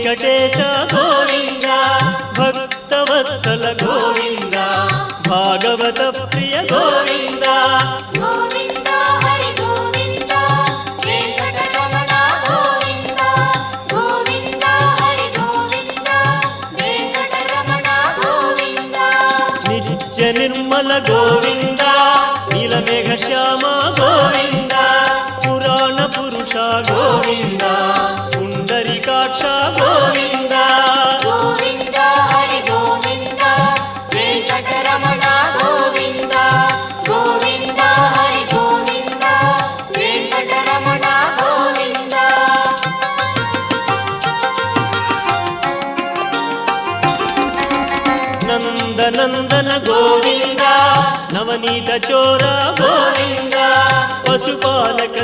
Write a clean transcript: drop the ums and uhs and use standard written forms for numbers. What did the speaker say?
వెంకటేశ గోవింద భక్తవత్సల గోవింద భాగవత ప్రియ గోవింద గోవింద హరి గోవింద వెంకటరమణ గోవింద గోవింద హరి గోవింద వెంకటరమణ గోవింద నిత్య నిర్మల గోవింద నీలమేఘ శ్యామ గోవింద పురాణ పురుష గోవింద పుండరీకాక్ష గోవింద గోవింద హరి గోవింద వెంకటరమణ గోవింద గోవింద హరి గోవింద వెంకటరమణ గోవింద నందనందన గోవింద నవనీత చోర గోవింద పశుపాలక